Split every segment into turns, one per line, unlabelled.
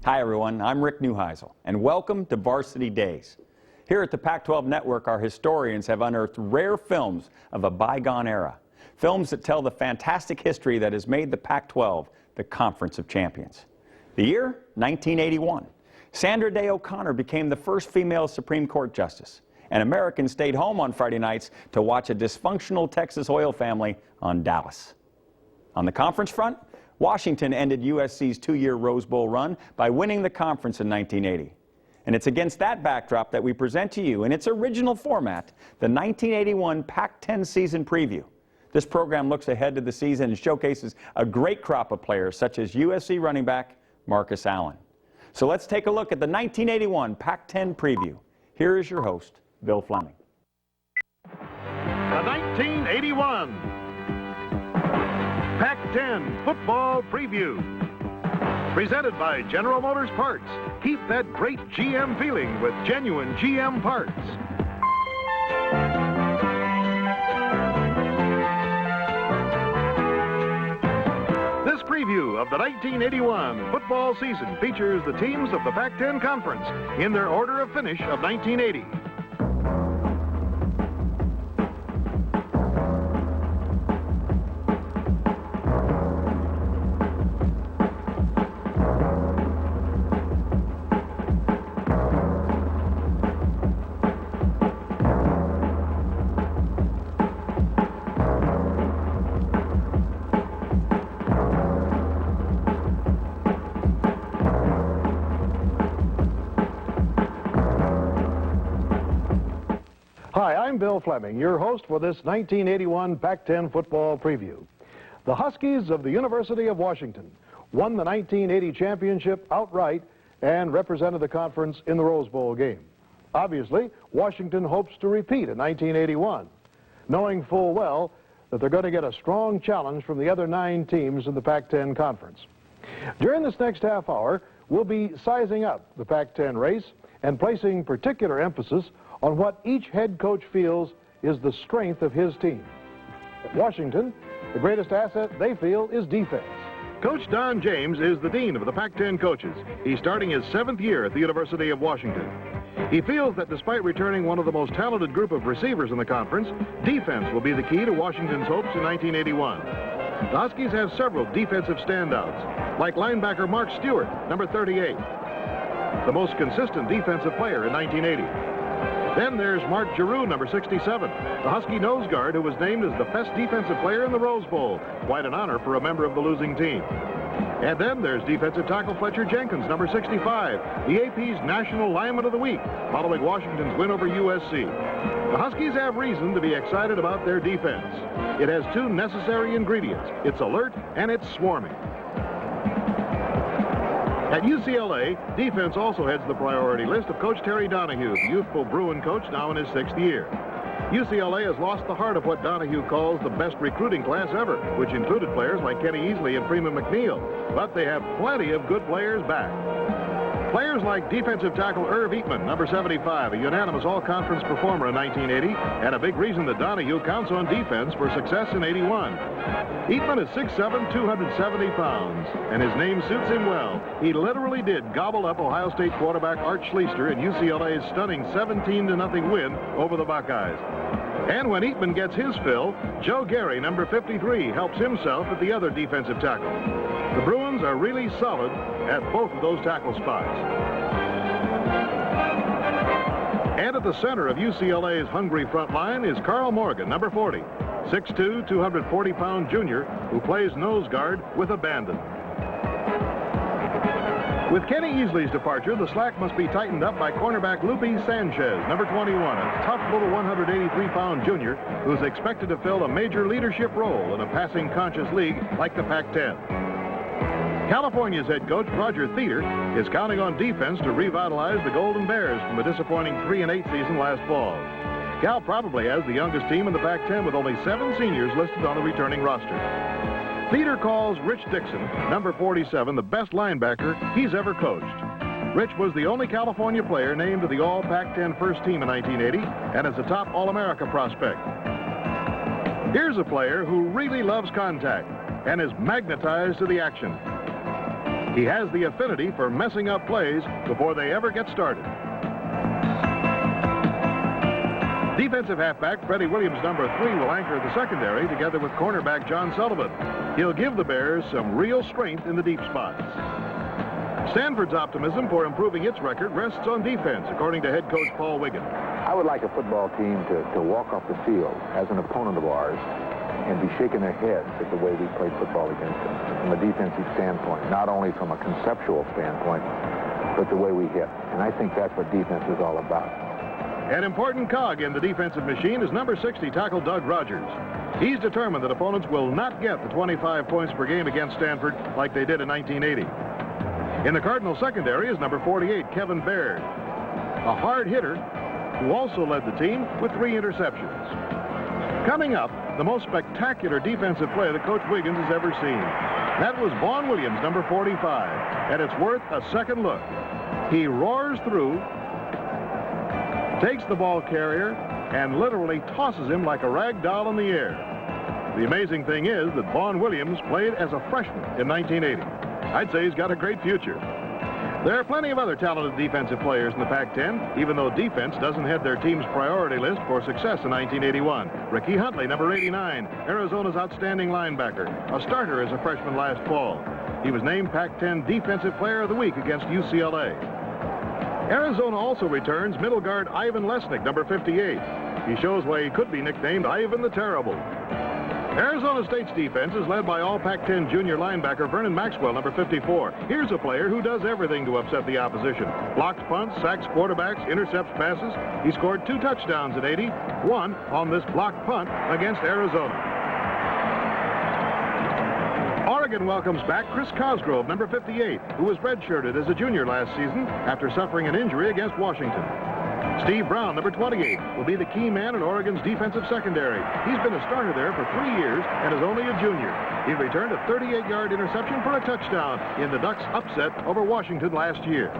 Hi everyone, I'm Rick Neuheisel, and welcome to Varsity Days. Here at the Pac-12 Network, our historians have unearthed rare films of a bygone era. Films that tell the fantastic history that has made the Pac-12 the Conference of Champions. The year, 1981. Sandra Day O'Connor became the first female Supreme Court Justice, and Americans stayed home on Friday nights to watch a dysfunctional Texas oil family on Dallas. On the conference front, Washington ended USC's two-year Rose Bowl run by winning the conference in 1980. And it's against that backdrop that we present to you, in its original format, the 1981 Pac-10 season preview. This program looks ahead to the season and showcases a great crop of players, such as USC running back Marcus Allen. So let's take a look at the 1981 Pac-10 preview. Here is your host, Bill Flemming.
The 1981 Pac-10 Football Preview. Presented by General Motors Parts. Keep that great GM feeling with genuine GM parts. This preview of the 1981 football season features the teams of the Pac-10 Conference in their order of finish of 1980. Hi, I'm Bill Flemming, your host for this 1981 Pac-10 football preview. The Huskies of the University of Washington won the 1980 championship outright and represented the conference in the Rose Bowl game. Obviously, Washington hopes to repeat in 1981, knowing full well that they're going to get a strong challenge from the other 9 teams in the Pac-10 conference. During this next half hour, we'll be sizing up the Pac-10 race and placing particular emphasis on what each head coach feels is the strength of his team. At Washington, the greatest asset they feel is defense. Coach Don James is the dean of the Pac-10 coaches. He's starting his 7th year at the University of Washington. He feels that despite returning one of the most talented group of receivers in the conference, defense will be the key to Washington's hopes in 1981. The Huskies have several defensive standouts, like linebacker Mark Stewart, number 38, the most consistent defensive player in 1980. Then there's Mark Giroux, number 67, the Husky nose guard who was named as the best defensive player in the Rose Bowl. Quite an honor for a member of the losing team. And then there's defensive tackle Fletcher Jenkins, number 65, the AP's National Lineman of the Week, following Washington's win over USC. The Huskies have reason to be excited about their defense. It has 2 necessary ingredients. It's alert and it's swarming. At UCLA, defense also heads the priority list of Coach Terry Donahue, the youthful Bruin coach now in his 6th year. UCLA has lost the heart of what Donahue calls the best recruiting class ever, which included players like Kenny Easley and Freeman McNeil, but they have plenty of good players back. Players like defensive tackle Irv Eatman, number 75, a unanimous all-conference performer in 1980, and a big reason that Donahue counts on defense for success in 81. Eatman is 6'7", 270 pounds, and his name suits him well. He literally did gobble up Ohio State quarterback Art Schleister in UCLA's stunning 17-0 win over the Buckeyes. And when Eatman gets his fill, Joe Gary, number 53, helps himself at the other defensive tackle. The Bruins are really solid at both of those tackle spots. And at the center of UCLA's hungry front line is Carl Morgan, number 40, 6'2", 240-pound junior who plays nose guard with abandon. With Kenny Easley's departure, the slack must be tightened up by cornerback Lupe Sanchez, number 21, a tough little 183-pound junior who's expected to fill a major leadership role in a passing-conscious league like the Pac-10. California's head coach, Roger Theater, is counting on defense to revitalize the Golden Bears from a disappointing 3-8 season last fall. Cal probably has the youngest team in the Pac-10 with only 7 seniors listed on the returning roster. Theater calls Rich Dixon, number 47, the best linebacker he's ever coached. Rich was the only California player named to the All-Pac-10 first team in 1980 and is a top All-America prospect. Here's a player who really loves contact and is magnetized to the action. He has the affinity for messing up plays before they ever get started. Defensive halfback Freddie Williams, number 3, will anchor the secondary together with cornerback John Sullivan. He'll give the Bears some real strength in the deep spots. Stanford's optimism for improving its record rests on defense, according to head coach Paul Wiggin.
I would like a football team to walk off the field as an opponent of ours and be shaking their heads at the way we played football against them from a defensive standpoint, not only from a conceptual standpoint, but the way we hit. And I think that's what defense is all about.
An important cog in the defensive machine is number 60 tackle Doug Rogers. He's determined that opponents will not get the 25 points per game against Stanford like they did in 1980. In the Cardinal secondary is number 48, Kevin Baird, a hard hitter who also led the team with 3 interceptions. Coming up, the most spectacular defensive play that Coach Wiggins has ever seen. That was Vaughn Williams, number 45, and it's worth a second look. He roars through, takes the ball carrier, and literally tosses him like a rag doll in the air. The amazing thing is that Vaughn Williams played as a freshman in 1980. I'd say he's got a great future. There are plenty of other talented defensive players in the Pac-10, even though defense doesn't head their team's priority list for success in 1981. Ricky Huntley, number 89, Arizona's outstanding linebacker, a starter as a freshman last fall. He was named Pac-10 Defensive Player of the Week against UCLA. Arizona also returns middle guard Ivan Lesnick, number 58. He shows why he could be nicknamed Ivan the Terrible. Arizona State's defense is led by all Pac-10 junior linebacker Vernon Maxwell, number 54. Here's a player who does everything to upset the opposition. Blocks punts, sacks quarterbacks, intercepts passes. He scored 2 touchdowns at 80, 1 on this blocked punt against Arizona. Oregon welcomes back Chris Cosgrove, number 58, who was redshirted as a junior last season after suffering an injury against Washington. Steve Brown, number 28, will be the key man in Oregon's defensive secondary. He's been a starter there for 3 years and is only a junior. He returned a 38-yard interception for a touchdown in the Ducks' upset over Washington last year.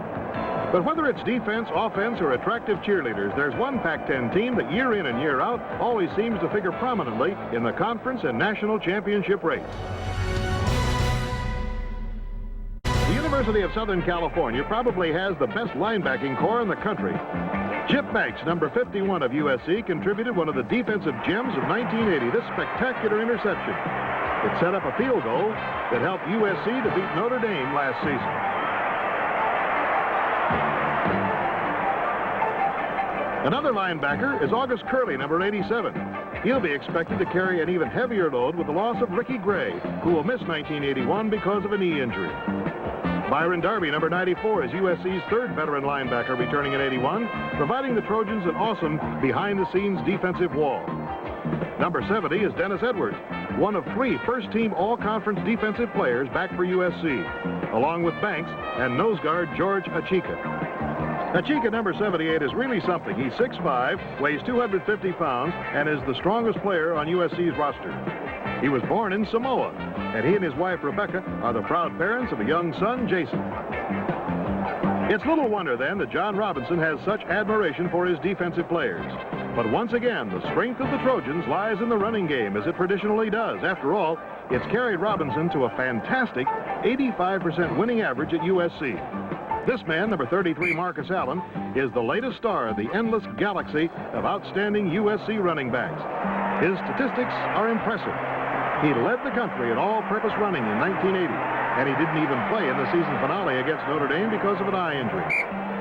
But whether it's defense, offense, or attractive cheerleaders, there's one Pac-10 team that year in and year out always seems to figure prominently in the conference and national championship race. The University of Southern California probably has the best linebacking core in the country. Chip Banks, number 51 of USC, contributed one of the defensive gems of 1980, this spectacular interception. It set up a field goal that helped USC defeat Notre Dame last season. Another linebacker is August Curley, number 87. He'll be expected to carry an even heavier load with the loss of Ricky Gray, who will miss 1981 because of a knee injury. Byron Darby, number 94, is USC's 3rd veteran linebacker, returning in 81, providing the Trojans an awesome behind-the-scenes defensive wall. Number 70 is Dennis Edwards, one of 3 first-team all-conference defensive players back for USC, along with Banks and nose guard George Achika. Achika, number 78, is really something. He's 6'5", weighs 250 pounds, and is the strongest player on USC's roster. He was born in Samoa, and he and his wife, Rebecca, are the proud parents of a young son, Jason. It's little wonder, then, that John Robinson has such admiration for his defensive players. But once again, the strength of the Trojans lies in the running game, as it traditionally does. After all, it's carried Robinson to a fantastic 85% winning average at USC. This man, number 33, Marcus Allen, is the latest star of the endless galaxy of outstanding USC running backs. His statistics are impressive. He led the country in all-purpose running in 1980, and he didn't even play in the season finale against Notre Dame because of an eye injury.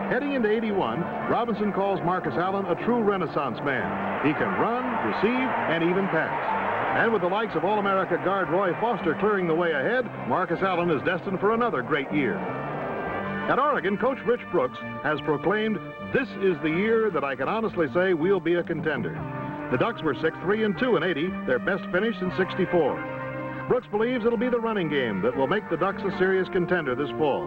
Heading into 81, Robinson calls Marcus Allen a true renaissance man. He can run, receive, and even pass. And with the likes of All-America guard Roy Foster clearing the way ahead, Marcus Allen is destined for another great year. At Oregon, Coach Rich Brooks has proclaimed, "This is the year that I can honestly say we'll be a contender." The Ducks were 6-3-2 in 80, their best finish in 64. Brooks believes it'll be the running game that will make the Ducks a serious contender this fall.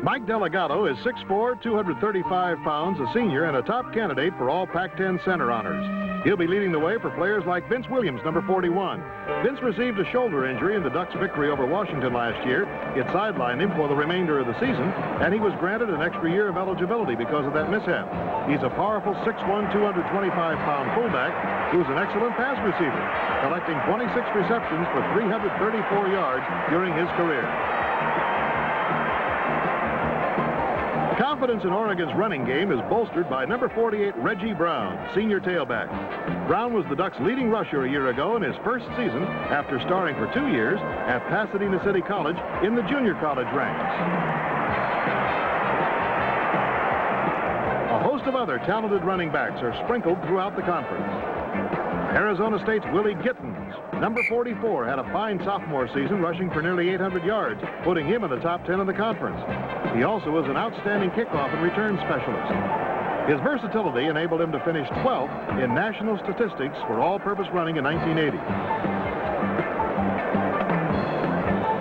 Mike Delgado is 6'4", 235 pounds, a senior, and a top candidate for all Pac-10 center honors. He'll be leading the way for players like Vince Williams, number 41. Vince received a shoulder injury in the Ducks' victory over Washington last year. It sidelined him for the remainder of the season, and he was granted an extra year of eligibility because of that mishap. He's a powerful 6'1", 225-pound fullback who's an excellent pass receiver, collecting 26 receptions for 334 yards during his career. confidence in Oregon's running game is bolstered by number 48, Reggie Brown, senior tailback. Brown was the Ducks' leading rusher a year ago in his first season after starring for 2 years at Pasadena City College in the junior college ranks. A host of other talented running backs are sprinkled throughout the conference. Arizona State's Willie Gittens, number 44, had a fine sophomore season rushing for nearly 800 yards, putting him in the top 10 of the conference. He also was an outstanding kickoff and return specialist. His versatility enabled him to finish 12th in national statistics for all-purpose running in 1980.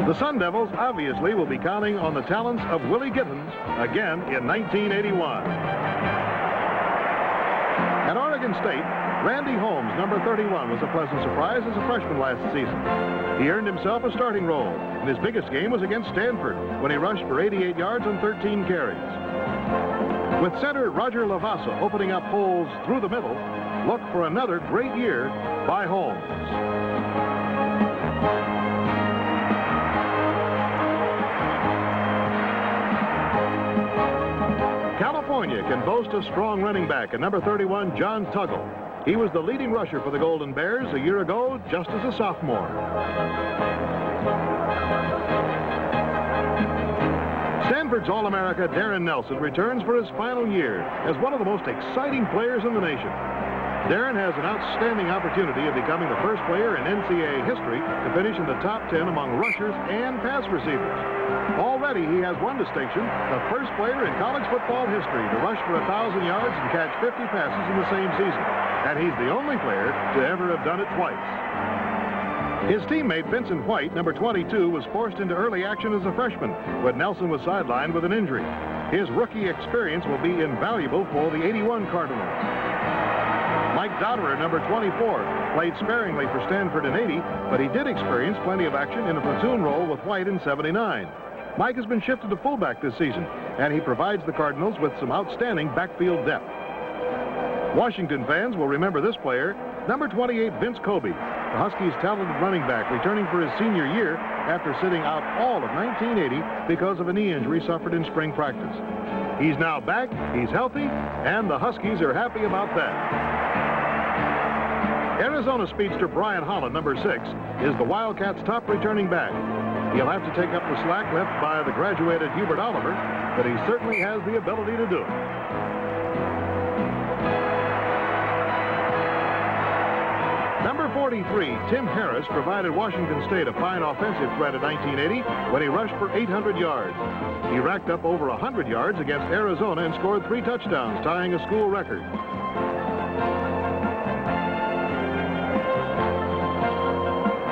The Sun Devils obviously will be counting on the talents of Willie Gittens again in 1981. At Oregon State, Randy Holmes, number 31, was a pleasant surprise as a freshman last season. He earned himself a starting role, and his biggest game was against Stanford, when he rushed for 88 yards on 13 carries. With center Roger Lavassa opening up holes through the middle, look for another great year by Holmes. California can boast a strong running back at number 31, John Tuggle. He was the leading rusher for the Golden Bears a year ago, just as a sophomore. Stanford's All-America Darren Nelson returns for his final year as one of the most exciting players in the nation. Darren has an outstanding opportunity of becoming the first player in NCAA history to finish in the top 10 among rushers and pass receivers. Already, he has one distinction, the first player in college football history to rush for 1,000 yards and catch 50 passes in the same season. And he's the only player to ever have done it twice. His teammate Vincent White, number 22, was forced into early action as a freshman when Nelson was sidelined with an injury. His rookie experience will be invaluable for the 81 Cardinals. Mike Dotterer, number 24, played sparingly for Stanford in 80, but he did experience plenty of action in a platoon role with White in 79. Mike has been shifted to fullback this season, and he provides the Cardinals with some outstanding backfield depth. Washington fans will remember this player, number 28, Vince Kobe, the Huskies' talented running back, returning for his senior year after sitting out all of 1980 because of a knee injury suffered in spring practice. He's now back, he's healthy, and the Huskies are happy about that. Arizona speedster Brian Holland, number 6, is the Wildcats' top returning back. He'll have to take up the slack left by the graduated Hubert Oliver, but he certainly has the ability to do it. Number 43, Tim Harris, provided Washington State a fine offensive threat in 1980 when he rushed for 800 yards. He racked up over 100 yards against Arizona and scored 3 touchdowns, tying a school record.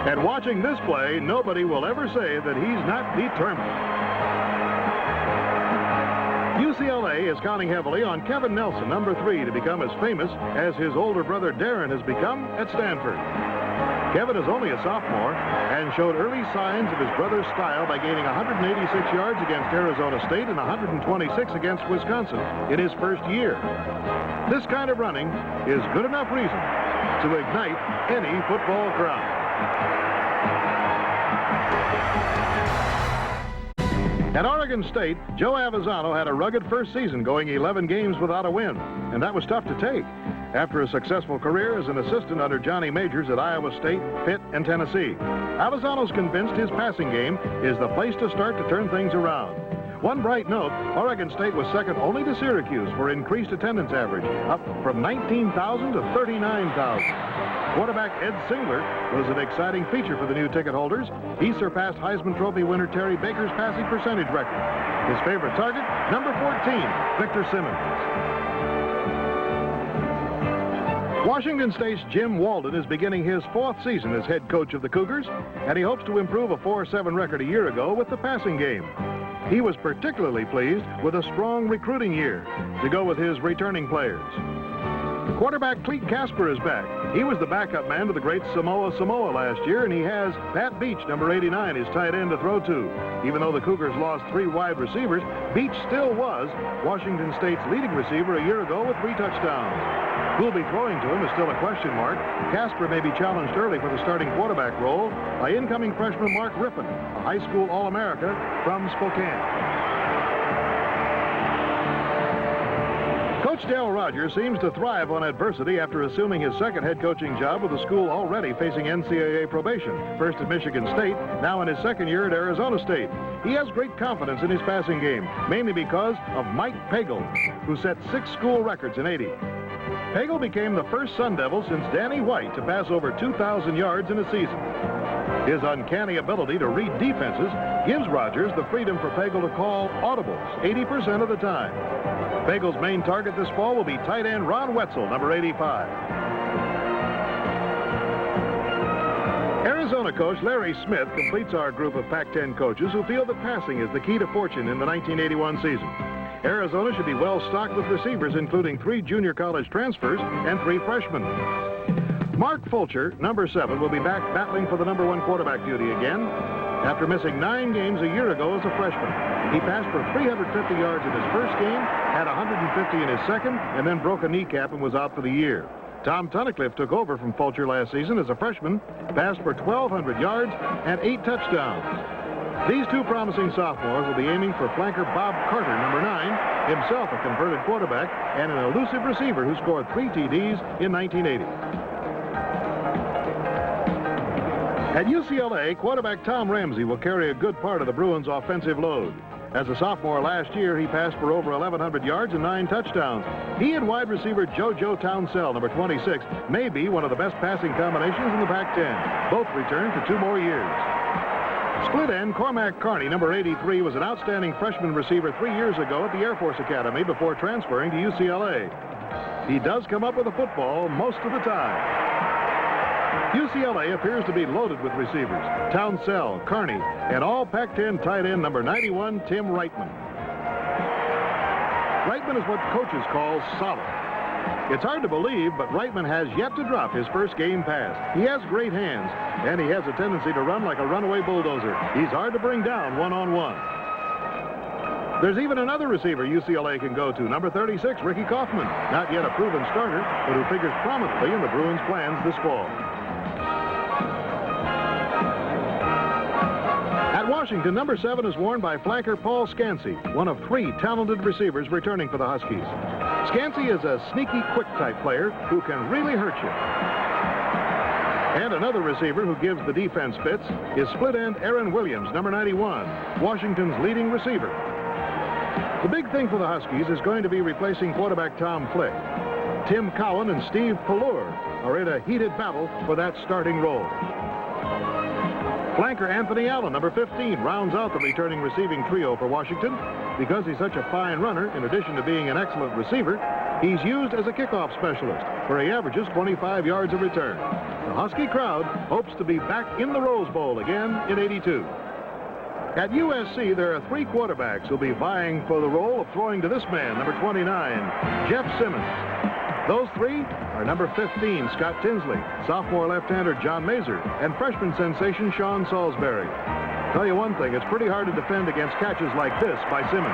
And watching this play, nobody will ever say that he's not determined. UCLA is counting heavily on Kevin Nelson, number 3, to become as famous as his older brother Darren has become at Stanford. Kevin is only a sophomore and showed early signs of his brother's style by gaining 186 yards against Arizona State and 126 against Wisconsin in his first year. This kind of running is good enough reason to ignite any football crowd. At Oregon State, Joe Avezzano had a rugged first season, going 11 games without a win, and that was tough to take after a successful career as an assistant under Johnny Majors at Iowa State, Pitt, and Tennessee. Avezzano's convinced his passing game is the place to start to turn things around. One bright note, Oregon State was second only to Syracuse for increased attendance average, up from 19,000 to 39,000. Quarterback Ed Singler was an exciting feature for the new ticket holders. He surpassed Heisman Trophy winner Terry Baker's passing percentage record. His favorite target, number 14, Victor Simmons. Washington State's Jim Walden is beginning his 4th season as head coach of the Cougars, and he hopes to improve a 4-7 record a year ago with the passing game. He was particularly pleased with a strong recruiting year to go with his returning players. Quarterback Clete Casper is back. He was the backup man to the great Samoa last year, and he has Pat Beach, number 89, his tight end to throw to. Even though the Cougars lost 3 wide receivers, Beach still was Washington State's leading receiver a year ago with 3 touchdowns. Who'll be throwing to him is still a question mark. Casper may be challenged early for the starting quarterback role by incoming freshman Mark Rippon, a high school All-America from Spokane. Coach Dale Rogers seems to thrive on adversity after assuming his second head coaching job with a school already facing NCAA probation. First at Michigan State, now in his second year at Arizona State. He has great confidence in his passing game, mainly because of Mike Pagel, who set 6 school records in '80. Pagel became the first Sun Devil since Danny White to pass over 2,000 yards in a season. His uncanny ability to read defenses gives Rogers the freedom for Pagel to call audibles 80% of the time. Pagel's main target this fall will be tight end Ron Wetzel, number 85. Arizona coach Larry Smith completes our group of Pac-10 coaches who feel that passing is the key to fortune in the 1981 season. Arizona should be well stocked with receivers, including 3 junior college transfers and 3 freshmen. Mark Fulcher, number 7, will be back battling for the number 1 quarterback duty again after missing 9 games a year ago as a freshman. He passed for 350 yards in his first game, had 150 in his second, and then broke a kneecap and was out for the year. Tom Tunnicliffe took over from Fulcher last season as a freshman, passed for 1,200 yards and 8 touchdowns. These 2 promising sophomores will be aiming for flanker Bob Carter, number 9, himself a converted quarterback and an elusive receiver who scored 3 TDs in 1980. At UCLA, quarterback Tom Ramsey will carry a good part of the Bruins' offensive load. As a sophomore last year, he passed for over 1,100 yards and 9 touchdowns. He and wide receiver JoJo Townsell, number 26, may be one of the best passing combinations in the Pac-10. Both return for 2 more years. Split end Cormac Carney, number 83, was an outstanding freshman receiver 3 years ago at the Air Force Academy before transferring to UCLA. He does come up with the football most of the time. UCLA appears to be loaded with receivers. Townsell, Carney, and all Pac-10 tight end number 91, Tim Reitman. Reitman is what coaches call solid. It's hard to believe, but Reitman has yet to drop his first game pass. He has great hands, and he has a tendency to run like a runaway bulldozer. He's hard to bring down one-on-one. There's even another receiver UCLA can go to, number 36, Ricky Kaufman. Not yet a proven starter, but who figures prominently in the Bruins' plans this fall. At Washington, number 7 is worn by flanker Paul Scansey, one of 3 talented receivers returning for the Huskies. Scansey is a sneaky, quick-type player who can really hurt you. And another receiver who gives the defense fits is split end Aaron Williams, number 91, Washington's leading receiver. The big thing for the Huskies is going to be replacing quarterback Tom Flick. Tim Cowan and Steve Pallure are in a heated battle for that starting role. Flanker Anthony Allen, number 15, rounds out the returning receiving trio for Washington. Because he's such a fine runner, in addition to being an excellent receiver, he's used as a kickoff specialist, where he averages 25 yards a return. The Husky crowd hopes to be back in the Rose Bowl again in '82. At USC, there are 3 quarterbacks who'll be vying for the role of throwing to this man, number 29, Jeff Simmons. Those 3 are number 15, Scott Tinsley, sophomore left-hander John Mazur, and freshman sensation Sean Salisbury. Tell you one thing, it's pretty hard to defend against catches like this by Simmons.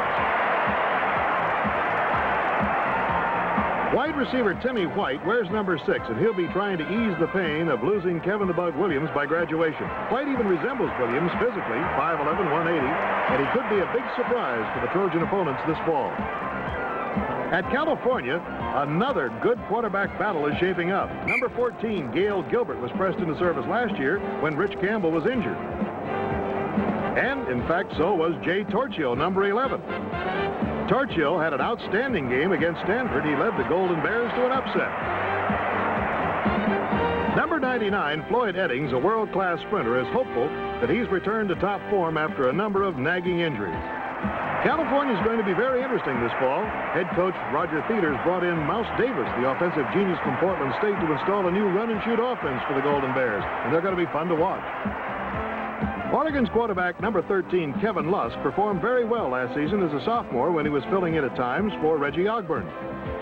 Wide receiver Timmy White wears number 6, and he'll be trying to ease the pain of losing Kevin the Bug Williams by graduation. White even resembles Williams physically, 5'11", 180, and he could be a big surprise for the Trojan opponents this fall. At California, another good quarterback battle is shaping up. Number 14, Gail Gilbert, was pressed into service last year when Rich Campbell was injured. And, in fact, so was Jay Torchio, number 11. Torchio had an outstanding game against Stanford. He led the Golden Bears to an upset. Number 99, Floyd Eddings, a world-class sprinter, is hopeful that he's returned to top form after a number of nagging injuries. California's going to be very interesting this fall. Head coach Roger Theaters brought in Mouse Davis, the offensive genius from Portland State, to install a new run-and-shoot offense for the Golden Bears, and they're going to be fun to watch. Oregon's quarterback, number 13, Kevin Lusk, performed very well last season as a sophomore when he was filling in at times for Reggie Ogburn.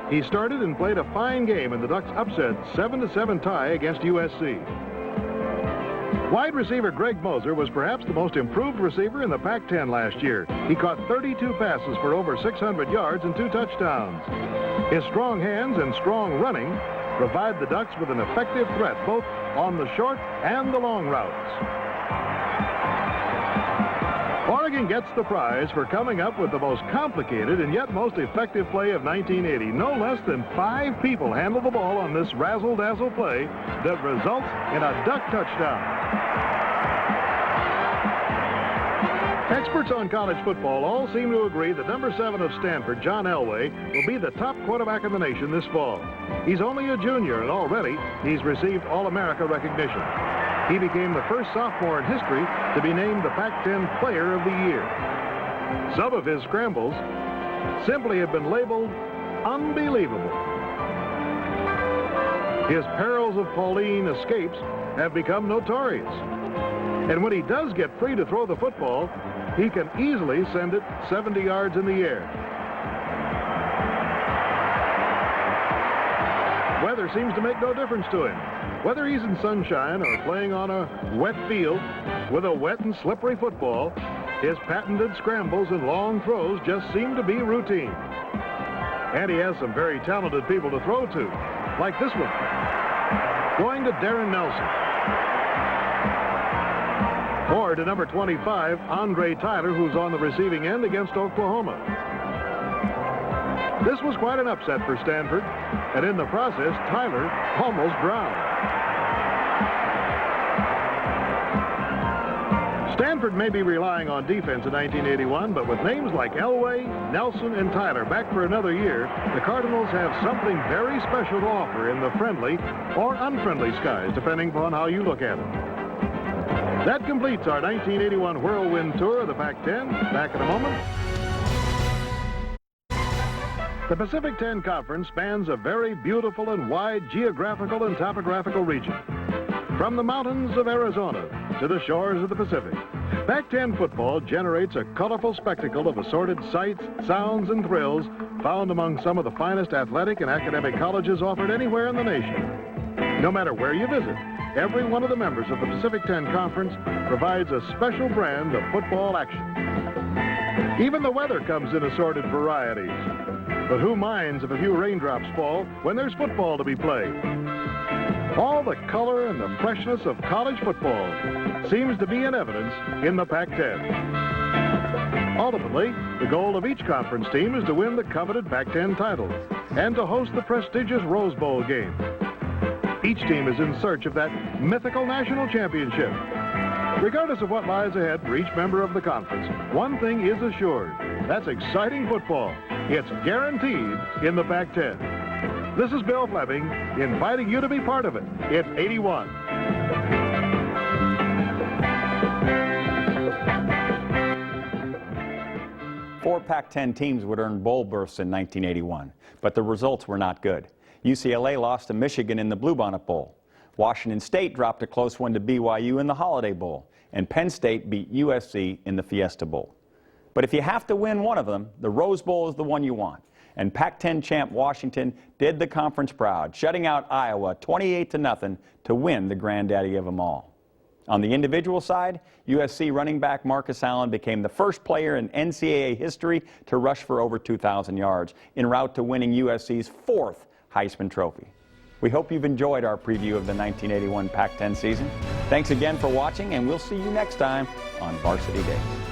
He started and played a fine game in the Ducks' upset 7-7 tie against USC. Wide receiver Greg Moser was perhaps the most improved receiver in the Pac-10 last year. He caught 32 passes for over 600 yards and 2 touchdowns. His strong hands and strong running provide the Ducks with an effective threat both on the short and the long routes. Oregon gets the prize for coming up with the most complicated and yet most effective play of 1980. No less than 5 people handle the ball on this razzle-dazzle play that results in a duck touchdown. Experts on college football all seem to agree that number 7 of Stanford, John Elway, will be the top quarterback in the nation this fall. He's only a junior, and already he's received All-America recognition. He became the first sophomore in history to be named the Pac-10 Player of the Year. Some of his scrambles simply have been labeled unbelievable. His perils of Pauline escapes have become notorious. And when he does get free to throw the football, he can easily send it 70 yards in the air. Weather seems to make no difference to him. Whether he's in sunshine or playing on a wet field with a wet and slippery football, his patented scrambles and long throws just seem to be routine. And he has some very talented people to throw to, like this one, going to Darren Nelson. Or to number 25, Andre Tyler, who's on the receiving end against Oklahoma. This was quite an upset for Stanford, and in the process, Tyler almost drowned. Stanford may be relying on defense in 1981, but with names like Elway, Nelson, and Tyler back for another year, the Cardinals have something very special to offer in the friendly or unfriendly skies, depending upon how you look at it. That completes our 1981 whirlwind tour of the Pac-10. Back in a moment. The Pacific 10 Conference spans a very beautiful and wide geographical and topographical region. From the mountains of Arizona to the shores of the Pacific, Pac-10 football generates a colorful spectacle of assorted sights, sounds, and thrills found among some of the finest athletic and academic colleges offered anywhere in the nation. No matter where you visit, every one of the members of the Pacific 10 Conference provides a special brand of football action. Even the weather comes in assorted varieties. But who minds if a few raindrops fall when there's football to be played? All the color and the freshness of college football seems to be in evidence in the Pac-10. Ultimately, the goal of each conference team is to win the coveted Pac-10 title and to host the prestigious Rose Bowl game. Each team is in search of that mythical national championship. Regardless of what lies ahead for each member of the conference, one thing is assured. That's exciting football. It's guaranteed in the Pac-10. This is Bill Flemming inviting you to be part of it. It's 81.
Four Pac-10 teams would earn bowl berths in 1981, but the results were not good. UCLA lost to Michigan in the Bluebonnet Bowl. Washington State dropped a close one to BYU in the Holiday Bowl, and Penn State beat USC in the Fiesta Bowl. But if you have to win one of them, the Rose Bowl is the one you want. And Pac-10 champ Washington did the conference proud, shutting out Iowa 28-0 to win the granddaddy of them all. On the individual side, USC running back Marcus Allen became the first player in NCAA history to rush for over 2,000 yards, en route to winning USC's 4th Heisman Trophy. We hope you've enjoyed our preview of the 1981 Pac-10 season. Thanks again for watching, and we'll see you next time on Varsity Days.